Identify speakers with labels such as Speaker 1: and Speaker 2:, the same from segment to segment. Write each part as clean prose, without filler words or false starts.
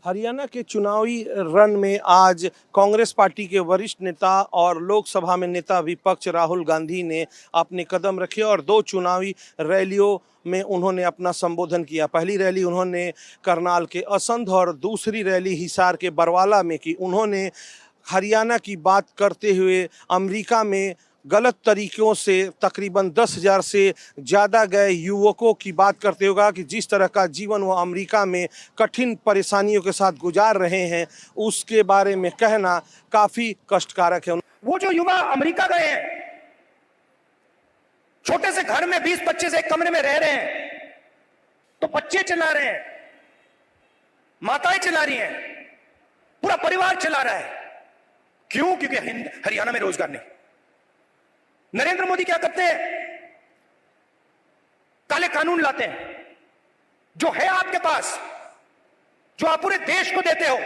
Speaker 1: हरियाणा के चुनावी रण में आज कांग्रेस पार्टी के वरिष्ठ नेता और लोकसभा में नेता विपक्ष राहुल गांधी ने अपने कदम रखे और दो चुनावी रैलियों में उन्होंने अपना संबोधन किया। पहली रैली उन्होंने करनाल के असंध और दूसरी रैली हिसार के बरवाला में की। उन्होंने हरियाणा की बात करते हुए अमेरिका में गलत तरीक़ों से तकरीबन 10,000 से ज़्यादा गए युवकों की बात करते होगा कि जिस तरह का जीवन वो अमेरिका में कठिन परेशानियों के साथ गुजार रहे हैं, उसके बारे में कहना काफ़ी कष्टकारक है।
Speaker 2: वो जो युवा अमेरिका गए हैं, छोटे से घर में 20-25 एक कमरे में रह रहे हैं, तो बच्चे चला रहे हैं, माताएं चला रही हैं, पूरा परिवार चला रहा है। क्यों? क्योंकि हरियाणा में रोजगार नहीं। नरेंद्र मोदी क्या करते हैं? काले कानून लाते हैं। जो है आपके पास, जो आप पूरे देश को देते हो,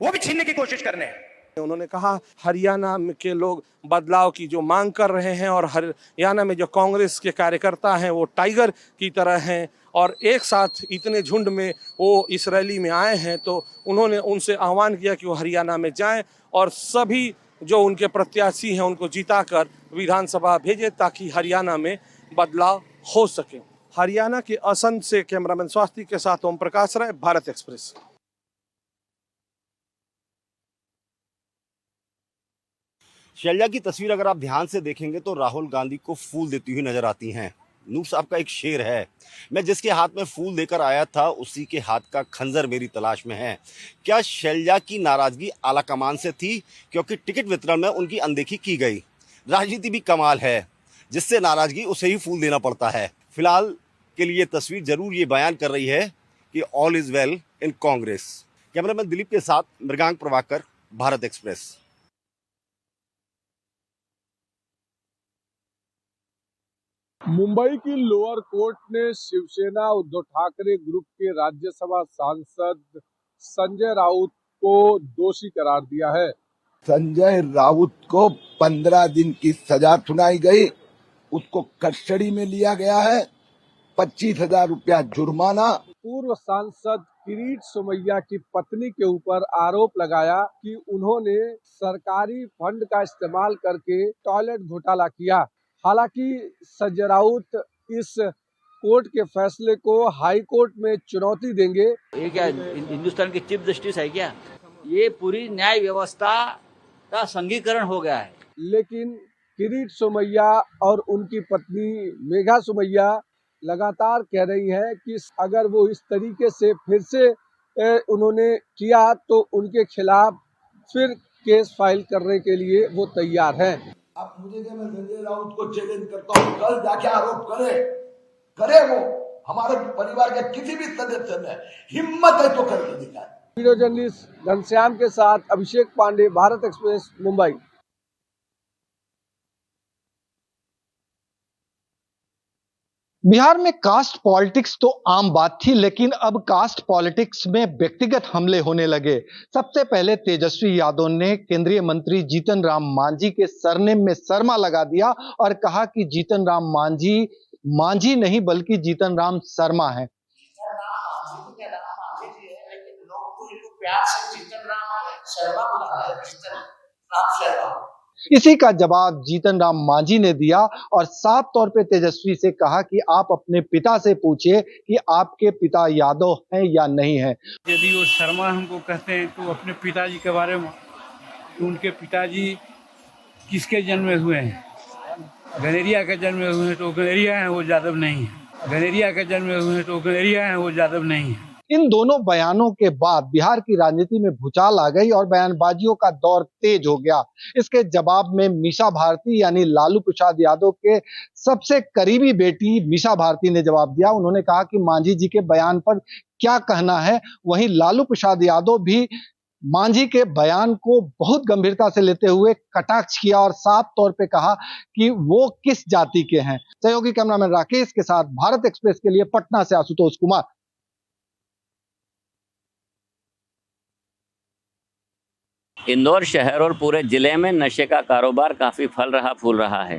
Speaker 2: वो भी छीनने की कोशिश कर रहे हैं।
Speaker 1: उन्होंने कहा हरियाणा के लोग बदलाव की जो मांग कर रहे हैं और हरियाणा में जो कांग्रेस के कार्यकर्ता हैं वो टाइगर की तरह हैं और एक साथ इतने झुंड में वो इस रैली में आए हैं, तो उन्होंने उनसे आह्वान किया कि वो हरियाणा में जाएं और सभी जो उनके प्रत्याशी हैं उनको जिताकर विधानसभा भेजें ताकि हरियाणा में बदलाव हो सके। हरियाणा के असंध से कैमरामैन स्वास्थ्य के साथ ओम प्रकाश राय, भारत एक्सप्रेस।
Speaker 3: शैलजा की तस्वीर अगर आप ध्यान से देखेंगे तो राहुल गांधी को फूल देती हुई नजर आती हैं। नूर साहब का एक शेर है, मैं जिसके हाथ में फूल देकर आया था उसी के हाथ का खंजर मेरी तलाश में है। क्या शैलजा की नाराजगी आलाकमान से थी क्योंकि टिकट वितरण में उनकी अनदेखी की गई? राजनीति भी कमाल है, जिससे नाराजगी उसे ही फूल देना पड़ता है। फिलहाल के लिए तस्वीर जरूर ये बयान कर रही है कि all is well in Congress. Cameraman Dilip के साथ मृगांक प्रभाकर, भारत एक्सप्रेस।
Speaker 4: मुंबई की लोअर कोर्ट ने शिवसेना उद्धव ठाकरे ग्रुप के राज्यसभा सांसद संजय राउत को दोषी करार दिया है।
Speaker 5: संजय राउत को 15 दिन की सजा सुनाई गई, उसको कस्टडी में लिया गया है, 25,000 रुपया जुर्माना।
Speaker 4: पूर्व सांसद किरीट सोमैया की पत्नी के ऊपर आरोप लगाया कि उन्होंने सरकारी फंड का इस्तेमाल करके टॉयलेट घोटाला किया। हालांकि संजय राउत इस कोर्ट के फैसले को हाई कोर्ट में चुनौती देंगे।
Speaker 6: ये क्या हिंदुस्तान की चीफ जस्टिस है क्या? ये पूरी न्याय व्यवस्था का संघीकरण हो गया है।
Speaker 4: लेकिन किरीट सोमैया और उनकी पत्नी मेघा सोमैया लगातार कह रही हैं कि अगर वो इस तरीके से फिर से उन्होंने किया तो उनके खिलाफ फिर केस फाइल करने के लिए वो तैयार हैं।
Speaker 5: अब मुझे क्या, मैं संजय राउत को चैलेंज करता हूँ, कल जाके आरोप करे वो हमारे परिवार के किसी भी सदस्य में हिम्मत है तो करके दिखाए।
Speaker 4: वीडियो जर्नलिस्ट घनश्याम के साथ अभिषेक पांडे, भारत एक्सप्रेस, मुंबई।
Speaker 7: बिहार में कास्ट पॉलिटिक्स तो आम बात थी, लेकिन अब कास्ट पॉलिटिक्स में व्यक्तिगत हमले होने लगे। सबसे पहले तेजस्वी यादव ने केंद्रीय मंत्री जीतन राम मांझी के सरनेम में शर्मा लगा दिया और कहा कि जीतन राम मांझी नहीं बल्कि जीतन राम शर्मा है। इसी का जवाब जीतन राम मांझी ने दिया और साफ तौर पे तेजस्वी से कहा कि आप अपने पिता से पूछिए कि आपके पिता यादव हैं या नहीं है।
Speaker 8: यदि वो शर्मा हमको कहते हैं तो अपने पिताजी के बारे में, तो उनके पिताजी किसके जन्म में हुए हैं? गनेरिया के जन्म में हुए हैं तो गनेरिया हैं, वो यादव नहीं है। गनेरिया के जन्म में हुए हैं तो गनेरिया हैं, वो यादव नहीं है।
Speaker 7: इन दोनों बयानों के बाद बिहार की राजनीति में भूचाल आ गई और बयानबाजियों का दौर तेज हो गया। इसके जवाब में मीसा भारती यानी लालू प्रसाद यादव के सबसे करीबी बेटी मीसा भारती ने जवाब दिया। उन्होंने कहा कि मांझी जी के बयान पर क्या कहना है। वहीं लालू प्रसाद यादव भी मांझी के बयान को बहुत गंभीरता से लेते हुए कटाक्ष किया और साफ तौर पे कहा कि वो किस जाति के हैं। सहयोगी कैमरामैन राकेश के साथ भारत एक्सप्रेस के लिए पटना से आशुतोष कुमार।
Speaker 9: इंदौर शहर और पूरे ज़िले में नशे का कारोबार काफ़ी फूल रहा है।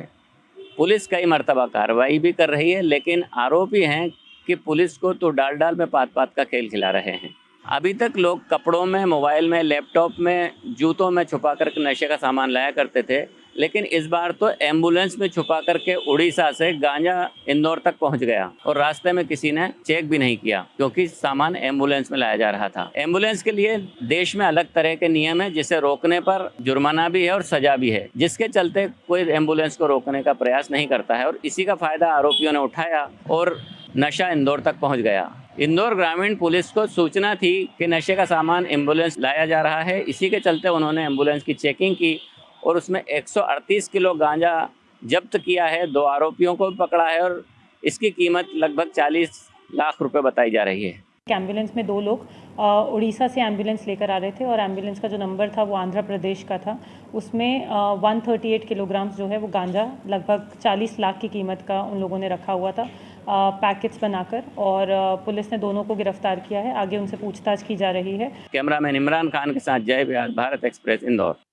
Speaker 9: पुलिस कई मर्तबा कार्रवाई भी कर रही है, लेकिन आरोपी हैं कि पुलिस को तो डाल डाल में पात पात का खेल खिला रहे हैं। अभी तक लोग कपड़ों में, मोबाइल में, लैपटॉप में, जूतों में छुपा कर नशे का सामान लाया करते थे, लेकिन इस बार तो एम्बुलेंस में छुपा करके उड़ीसा से गांजा इंदौर तक पहुंच गया और रास्ते में किसी ने चेक भी नहीं किया, क्योंकि सामान एम्बुलेंस में लाया जा रहा था। एम्बुलेंस के लिए देश में अलग तरह के नियम है, जिसे रोकने पर जुर्माना भी है और सजा भी है, जिसके चलते कोई एम्बुलेंस को रोकने का प्रयास नहीं करता है और इसी का फायदा आरोपियों ने उठाया और नशा इंदौर तक पहुंच गया। इंदौर ग्रामीण पुलिस को सूचना थी कि नशे का सामान एम्बुलेंस लाया जा रहा है, इसी के चलते उन्होंने एम्बुलेंस की चेकिंग की और उसमें 138 किलो गांजा जब्त किया है। 2 आरोपियों को भी पकड़ा है और इसकी कीमत लगभग 40 लाख रुपए बताई जा रही है।
Speaker 10: एम्बुलेंस में 2 लोग उड़ीसा से एम्बुलेंस लेकर आ रहे थे और एम्बुलेंस का जो नंबर था वो आंध्र प्रदेश का था। उसमें 138 किलोग्राम जो है वो गांजा लगभग 40 लाख की कीमत का उन लोगों ने रखा हुआ था पैकेट्स बनाकर, और पुलिस ने दोनों को गिरफ्तार किया है। आगे उनसे पूछताछ की जा रही है।
Speaker 9: कैमरामैन इमरान खान के साथ जय व्यास, भारत एक्सप्रेस, इंदौर।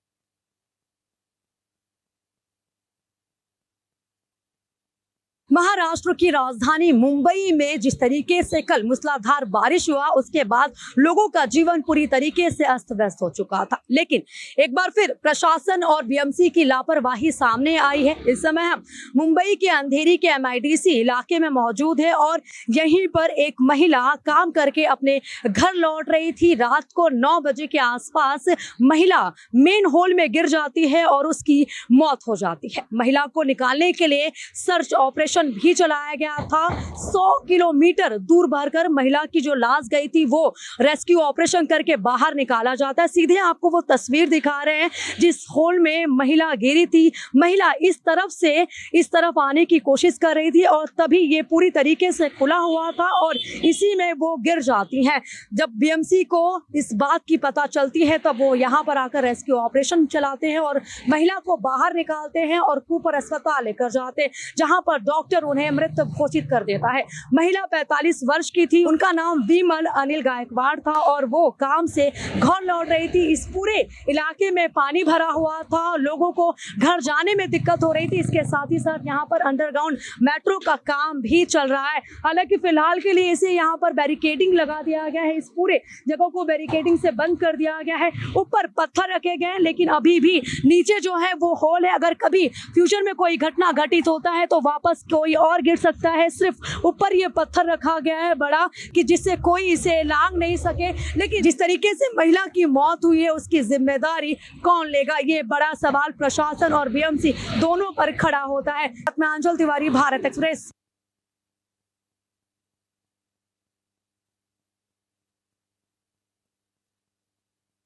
Speaker 11: महाराष्ट्र की राजधानी मुंबई में जिस तरीके से कल मूसलाधार बारिश हुआ, उसके बाद लोगों का जीवन पूरी तरीके से अस्त व्यस्त हो चुका था। लेकिन एक बार फिर प्रशासन और बीएमसी की लापरवाही सामने आई है। इस समय हम मुंबई के अंधेरी के MIDC इलाके में मौजूद है और यहीं पर एक महिला काम करके अपने घर लौट रही थी। रात को 9 बजे के आसपास महिला मेन होल में गिर जाती है और उसकी मौत हो जाती है। महिला को निकालने के लिए सर्च ऑपरेशन भी चलाया गया था। 100 किलोमीटर दूर भरकर महिला की जो लाश गई थी वो रेस्क्यू ऑपरेशन करके बाहर निकाला जाता है। सीधे आपको वो तस्वीर दिखा रहे हैं जिस होल में महिला गिरी थी। महिला इस तरफ से इस तरफ आने की कोशिश कर रही थी और तभी ये पूरी तरीके से खुला हुआ था और इसी में वो गिर जाती है। जब बीएमसी को इस बात की पता चलती है तब वो यहाँ पर आकर रेस्क्यू ऑपरेशन चलाते हैं और महिला को बाहर निकालते हैं और कूपर अस्पताल लेकर जाते हैं, जहाँ पर डॉक्टर उन्हें मृत घोषित कर देता है। महिला 45 वर्ष की थी। उनका नाम विमल अनिल गायकवाड़ था और वो काम से घर लौट रही थी। इस पूरे इलाके में पानी भरा हुआ था, लोगों को घर जाने में दिक्कत हो रही थी। इसके साथ ही साथ यहाँ पर अंडरग्राउंड मेट्रो का काम भी चल रहा है। हालांकि फिलहाल के लिए इसे यहाँ पर बैरिकेडिंग लगा दिया गया है। इस पूरे जगह को बैरिकेडिंग से बंद कर दिया गया है। ऊपर पत्थर रखे गए हैं, लेकिन अभी भी नीचे जो है वो होल है। अगर कभी फ्यूचर में कोई घटना घटित होता है तो वापस कोई और गिर सकता है। सिर्फ ऊपर ये पत्थर रखा गया है बड़ा, कि जिससे कोई इसे लांग नहीं सके। लेकिन जिस तरीके से महिला की मौत हुई है उसकी जिम्मेदारी कौन लेगा, ये बड़ा सवाल प्रशासन और बीएमसी दोनों पर खड़ा होता है। मैं अंचल तिवारी, भारत एक्सप्रेस।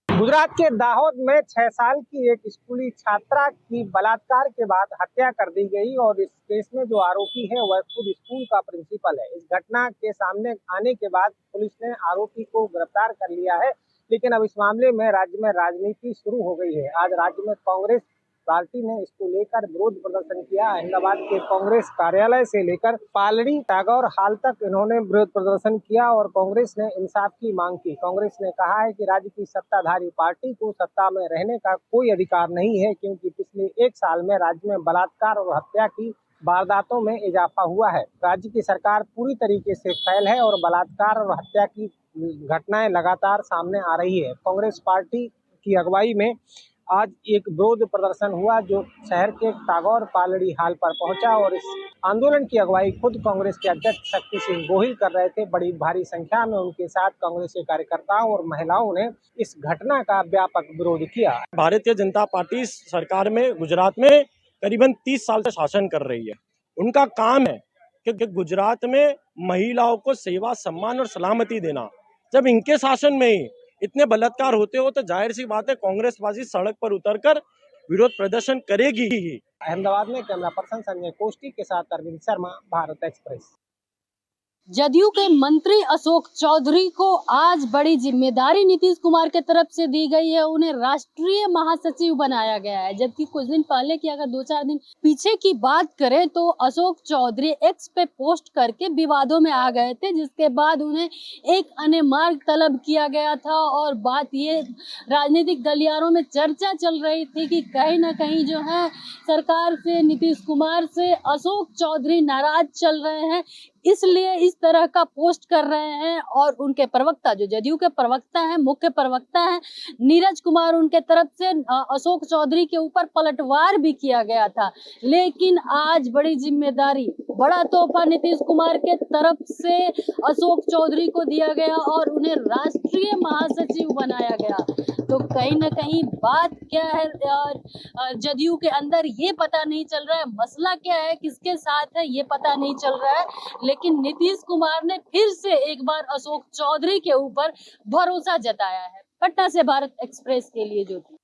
Speaker 12: गुजरात के दाहोद में 6 साल की एक स्कूली छात्रा की बलात्कार के बाद हत्या कर दी गई और इस केस में जो आरोपी है वह खुद स्कूल का प्रिंसिपल है। इस घटना के सामने आने के बाद पुलिस ने आरोपी को गिरफ्तार कर लिया है, लेकिन अब इस मामले में राज्य में राजनीति शुरू हो गई है। आज राज्य में कांग्रेस पार्टी ने इसको लेकर विरोध प्रदर्शन किया। अहमदाबाद के कांग्रेस कार्यालय से लेकर पालड़ी टागोर हाल तक इन्होंने विरोध प्रदर्शन किया और कांग्रेस ने इंसाफ की मांग की। कांग्रेस ने कहा है कि राज्य की सत्ताधारी पार्टी को सत्ता में रहने का कोई अधिकार नहीं है, क्योंकि पिछले 1 साल में राज्य में बलात्कार और हत्या की वारदातों में इजाफा हुआ है। राज्य की सरकार पूरी तरीके से फेल है और बलात्कार और हत्या की घटनाएं लगातार सामने आ रही है। कांग्रेस पार्टी की अगुवाई में आज एक विरोध प्रदर्शन हुआ जो शहर के टागोर पालड़ी हाल पर पहुंचा और इस आंदोलन की अगुवाई खुद कांग्रेस के अध्यक्ष शक्ति सिंह गोहिल कर रहे थे। बड़ी भारी संख्या में उनके साथ कांग्रेस के कार्यकर्ताओं और महिलाओं ने इस घटना का व्यापक विरोध किया।
Speaker 13: भारतीय जनता पार्टी सरकार में गुजरात में करीबन 30 साल से शासन कर रही है। उनका काम है कि गुजरात में महिलाओं को सेवा, सम्मान और सलामती देना। जब इनके शासन में ही इतने बलात्कार होते हो तो जाहिर सी बात है कांग्रेसवासी सड़क पर उतरकर विरोध प्रदर्शन करेगी ही।
Speaker 12: अहमदाबाद में कैमरा पर्सन संजय कोष्टी के साथ अरविंद शर्मा, भारत एक्सप्रेस।
Speaker 14: जदयू के मंत्री अशोक चौधरी को आज बड़ी जिम्मेदारी नीतीश कुमार के तरफ से दी गई है। उन्हें राष्ट्रीय महासचिव बनाया गया है, जबकि कुछ दिन पहले की अगर 2-4 दिन पीछे की बात करें तो अशोक चौधरी एक्स पे पोस्ट करके विवादों में आ गए थे, जिसके बाद उन्हें एक अन्य मार्ग तलब किया गया था। और बात ये राजनीतिक गलियारों में चर्चा चल रही थी कि कहीं ना कहीं जो है सरकार से, नीतीश कुमार से अशोक चौधरी नाराज चल रहे हैं। इसलिए इस तरह का पोस्ट कर रहे हैं। और उनके प्रवक्ता, जो जदयू के प्रवक्ता हैं, मुख्य प्रवक्ता हैं नीरज कुमार, उनके तरफ से अशोक चौधरी के ऊपर पलटवार भी किया गया था। लेकिन आज बड़ी जिम्मेदारी, बड़ा तोहफा नीतीश कुमार के तरफ से अशोक चौधरी को दिया गया और उन्हें राष्ट्रीय महासचिव बनाया गया। तो कहीं ना कहीं बात क्या है, जदयू के अंदर ये पता नहीं चल रहा है, मसला क्या है, किसके साथ है ये पता नहीं चल रहा है। लेकिन नीतीश कुमार ने फिर से एक बार अशोक चौधरी के ऊपर भरोसा जताया है। पटना से भारत एक्सप्रेस के लिए ज्योति।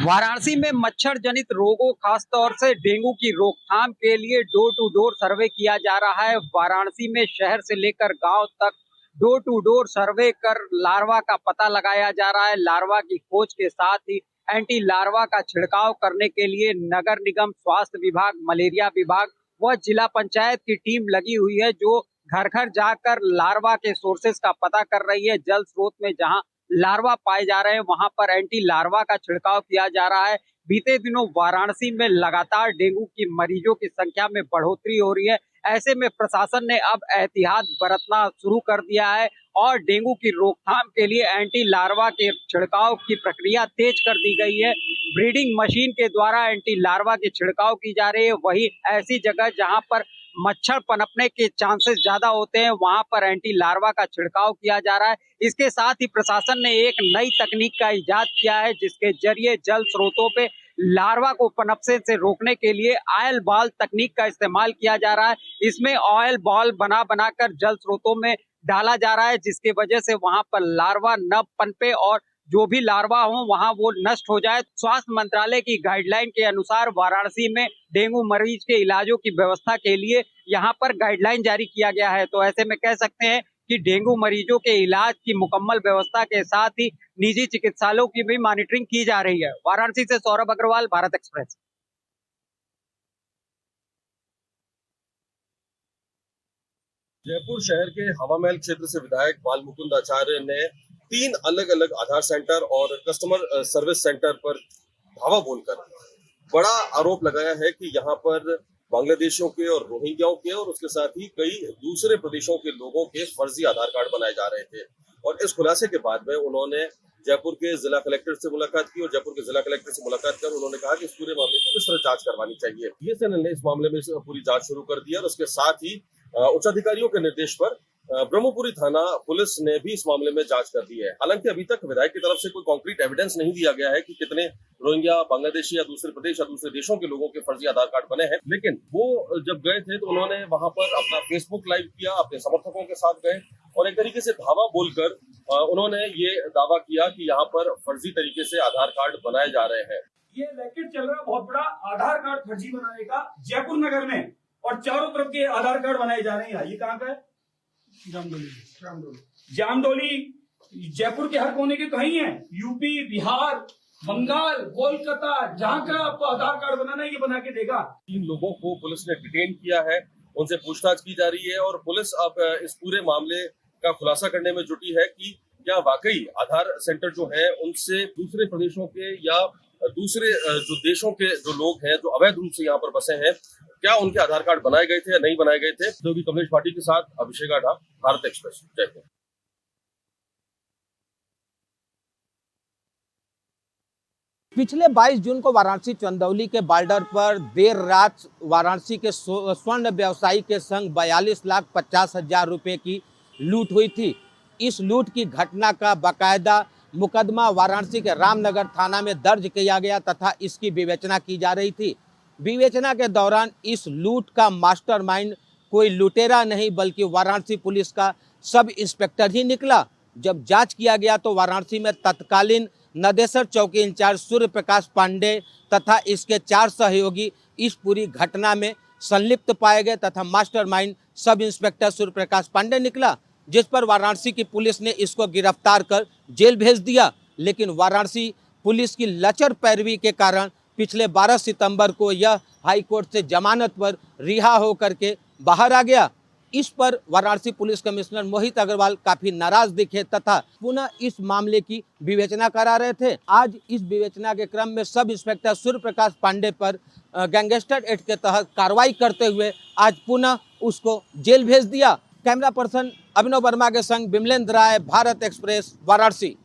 Speaker 12: वाराणसी में मच्छर जनित रोगों, खासतौर से डेंगू की रोकथाम के लिए डोर टू डोर सर्वे किया जा रहा है। वाराणसी में शहर से लेकर गांव तक डोर टू डोर सर्वे कर लार्वा का पता लगाया जा रहा है। लार्वा की खोज के साथ ही एंटी लार्वा का छिड़काव करने के लिए नगर निगम, स्वास्थ्य विभाग, मलेरिया विभाग व जिला पंचायत की टीम लगी हुई है, जो घर घर जाकर लार्वा के सोर्सेस का पता कर रही है। जल स्रोत में जहां लार्वा पाए जा रहे हैं वहां पर एंटी लार्वा का छिड़काव किया जा रहा है। बीते दिनों वाराणसी में लगातार डेंगू की मरीजों की संख्या में बढ़ोतरी हो रही है। ऐसे में प्रशासन ने अब एहतियात बरतना शुरू कर दिया है और डेंगू की रोकथाम के लिए एंटी लार्वा के छिड़काव की प्रक्रिया तेज कर दी गई है। ब्रीडिंग मशीन के द्वारा एंटी लार्वा की छिड़काव की जा रही है। वही ऐसी जगह जहां पर मच्छर पनपने के चांसेस ज्यादा होते हैं वहां पर एंटी लार्वा का छिड़काव किया जा रहा है। इसके साथ ही प्रशासन ने एक नई तकनीक का इजाद किया है, जिसके जरिए जल स्रोतों पे लार्वा को पनपने से रोकने के लिए ऑयल बॉल तकनीक का इस्तेमाल किया जा रहा है। इसमें ऑयल बॉल बना बनाकर जल स्रोतों में डाला जा रहा है, जिसकी वजह से वहां पर लार्वा न पनपे और जो भी लार्वा हो वहां वो नष्ट हो जाए। स्वास्थ्य मंत्रालय की गाइडलाइन के अनुसार वाराणसी में डेंगू मरीज के इलाजों की व्यवस्था के लिए यहाँ पर गाइडलाइन जारी किया गया है। तो ऐसे में कह सकते हैं कि डेंगू मरीजों के इलाज की मुकम्मल व्यवस्था के साथ ही निजी चिकित्सालयों की भी मॉनिटरिंग की जा रही है। वाराणसी से सौरभ अग्रवाल, भारत एक्सप्रेस।
Speaker 15: जयपुर शहर के हवा महल क्षेत्र से विधायक बाल मुकुंद आचार्य ने 3 अलग अलग आधार सेंटर और कस्टमर सर्विस सेंटर पर धावा बोलकर बड़ा आरोप लगाया है कि यहाँ पर बांग्लादेशियों के और रोहिंग्याओं के और उसके साथ ही कई दूसरे प्रदेशों के लोगों के फर्जी आधार कार्ड बनाए जा रहे थे। और इस खुलासे के बाद में उन्होंने जयपुर के जिला कलेक्टर से मुलाकात की और जयपुर के जिला कलेक्टर से मुलाकात कर उन्होंने कहा कि इस पूरे मामले की विस्तृत जांच करवानी चाहिए। बीएसएनएल ने इस मामले में पूरी जांच शुरू कर दी और उसके साथ ही उच्च अधिकारियों के निर्देश पर ब्रह्मपुरी थाना पुलिस ने भी इस मामले में जांच कर दी है। हालांकि अभी तक विधायक की तरफ से कोई कॉन्क्रीट एविडेंस नहीं दिया गया है कि कितने रोहिंग्या, बांग्लादेशी या दूसरे प्रदेश या दूसरे देशों के लोगों के फर्जी आधार कार्ड बने हैं। लेकिन वो जब गए थे तो उन्होंने वहां पर अपना फेसबुक लाइव किया, अपने समर्थकों के साथ गए और एक तरीके से धावा बोलकर उन्होंने ये दावा किया कि यहाँ पर फर्जी तरीके से आधार कार्ड बनाए जा रहे हैं।
Speaker 16: ये रैकेट चल रहा है बहुत बड़ा आधार कार्ड फर्जी बनाने का जयपुर नगर में, और चारों तरफ के आधार कार्ड बनाए जा रहे हैं। ये कहाँ का है? जामडोली। जयपुर के हर कोने के कहीं है, यूपी, बिहार, बंगाल, कोलकाता, जहाँ का आपको आधार कार्ड बनाना है ये बना के देगा।
Speaker 15: 3 लोगों को पुलिस ने डिटेन किया है, उनसे पूछताछ की जा रही है और पुलिस अब इस पूरे मामले का खुलासा करने में जुटी है कि क्या वाकई आधार सेंटर जो है उनसे दूसरे प्रदेशों के या दूसरे जो देशों के जो लोग हैं जो अवैध रूप से यहाँ पर बसे हैं, क्या उनके आधार कार्ड बनाए गए थे या नहीं बनाए गए थे। योगी कमलेश पाटिल के साथ अभिषेक आढ़ा, भारत एक्सप्रेस, जयपुर।
Speaker 17: पिछले 22 जून को वाराणसी चंदौली के बॉर्डर पर देर रात वाराणसी के स्वर्ण व्यवसायी के संग 42,50,000 रुपए की लूट हुई थी। इस लूट की घटना का बाकायदा मुकदमा वाराणसी के रामनगर थाना में दर्ज किया गया तथा इसकी विवेचना की जा रही थी। विवेचना के दौरान इस लूट का मास्टरमाइंड कोई लुटेरा नहीं बल्कि वाराणसी पुलिस का सब इंस्पेक्टर ही निकला। जब जांच किया गया तो वाराणसी में तत्कालीन नदेसर चौकी इंचार्ज सूर्य प्रकाश पांडे तथा इसके 4 सहयोगी इस पूरी घटना में संलिप्त पाए गए तथा mastermind sub inspector Surya Prakash Pandey निकला, जिस पर वाराणसी की पुलिस ने इसको गिरफ्तार कर जेल भेज दिया। लेकिन वाराणसी पुलिस की लचर पैरवी के कारण पिछले 12 सितंबर को यह हाईकोर्ट से जमानत पर रिहा होकर के बाहर आ गया। इस पर वाराणसी पुलिस कमिश्नर मोहित अग्रवाल काफी नाराज दिखे तथा पुनः इस मामले की विवेचना करा रहे थे। आज इस विवेचना के क्रम में सब इंस्पेक्टर सूर्य प्रकाश पांडे पर गैंगस्टर एक्ट के तहत कार्रवाई करते हुए आज पुनः उसको जेल भेज दिया। कैमरा पर्सन अभिनव वर्मा के संग विमलेंद्र राय, भारत एक्सप्रेस, वाराणसी।